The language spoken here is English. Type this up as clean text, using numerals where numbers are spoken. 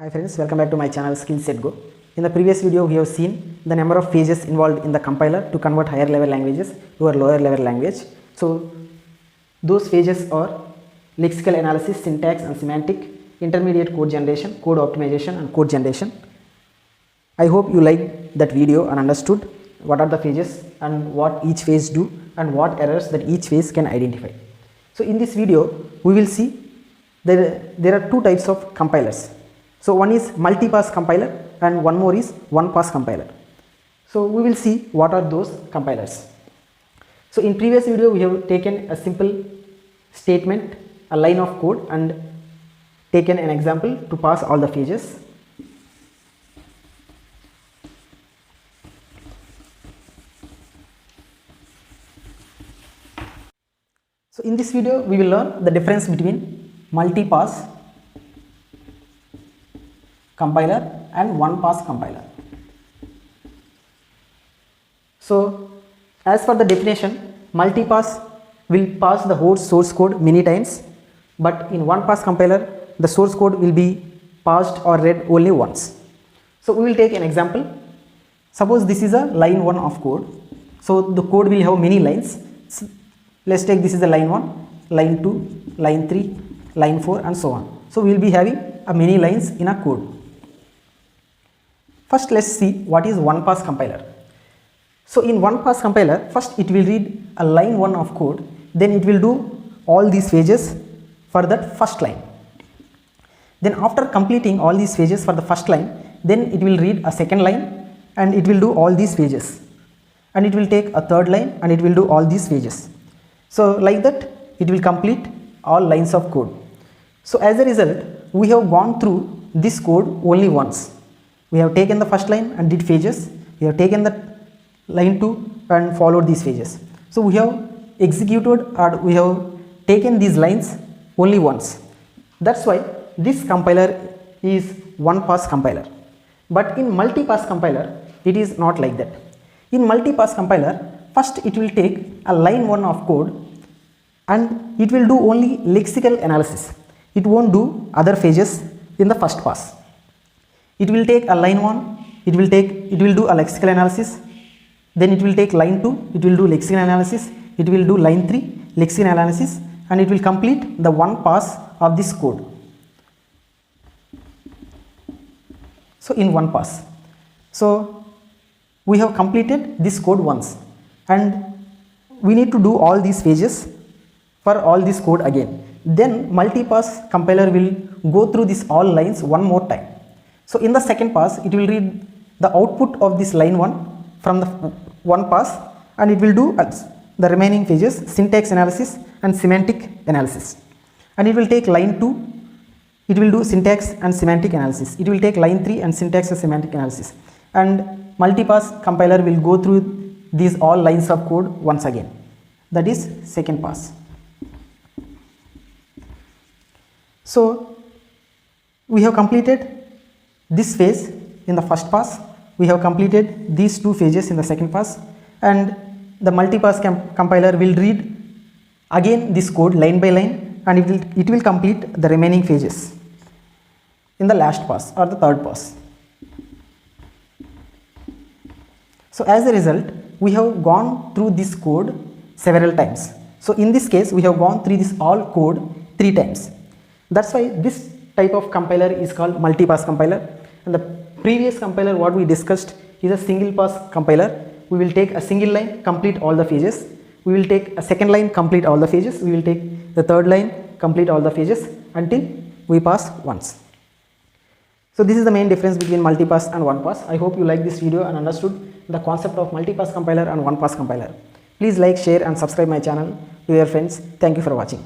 Hi friends, welcome back to my channel Skill Set Go. In the previous video we have seen the number of phases involved in the compiler to convert higher level languages to a lower level language. So those phases are lexical analysis, syntax and semantic, intermediate code generation, code optimization and code generation. I hope you liked that video and understood what are the phases and what each phase do and what errors that each phase can identify. So in this video we will see there are two types of compilers. So one is multi-pass compiler and one more is one-pass compiler. So we will see what are those compilers. So in previous video we have taken a simple statement, a line of code and taken an example to pass all the phases. So in this video we will learn the difference between multi-pass compiler and one-pass compiler. So as for the definition, multi-pass will pass the whole source code many times, but in one-pass compiler the source code will be passed or read only once. So we will take an example. Suppose this is a line 1 of code. So the code will have many lines. So let's take this is the line 1, line 2, line 3, line 4 and so on. So we will be having a many lines in a code. First let's see what is one-pass compiler. So in one-pass compiler, first it will read a line 1 of code, then it will do all these phases for that first line. Then after completing all these phases for the first line, then it will read a second line and it will do all these phases. And it will take a third line and it will do all these phases. So like that it will complete all lines of code. So as a result, we have gone through this code only once. We have taken the first line and did phases. We have taken the line 2 and followed these phases. So we have executed or we have taken these lines only once. That's why this compiler is one-pass compiler. But in multi-pass compiler, it is not like that. In multi-pass compiler, first it will take a line 1 of code and it will do only lexical analysis. It won't do other phases in the first pass. It will take a line 1, it will do a lexical analysis, then it will take line 2, it will do lexical analysis, it will do line 3, lexical analysis, and it will complete the one pass of this code. So in one pass. So we have completed this code once and we need to do all these phases for all this code again. Then multi-pass compiler will go through this all lines one more time. So in the second pass, it will read the output of this line 1 from the one pass and it will do the remaining phases, syntax analysis and semantic analysis. And it will take line 2, it will do syntax and semantic analysis. It will take line 3 and syntax and semantic analysis. And multi-pass compiler will go through these all lines of code once again. That is second pass. So we have completed this phase in the first pass, we have completed these two phases in the second pass, and the multi-pass compiler will read again this code line by line and it will complete the remaining phases in the last pass or the third pass. So as a result, we have gone through this code several times. So in this case, we have gone through this all code 3 times. That's why this type of compiler is called multi-pass compiler. And the previous compiler what we discussed is a single pass compiler. We will take a single line, complete all the phases. We will take a second line, complete all the phases. We will take the third line, complete all the phases until we pass once. So this is the main difference between multi-pass and one-pass. I hope you like this video and understood the concept of multi-pass compiler and one-pass compiler. Please like, share and subscribe my channel to your friends. Thank you for watching.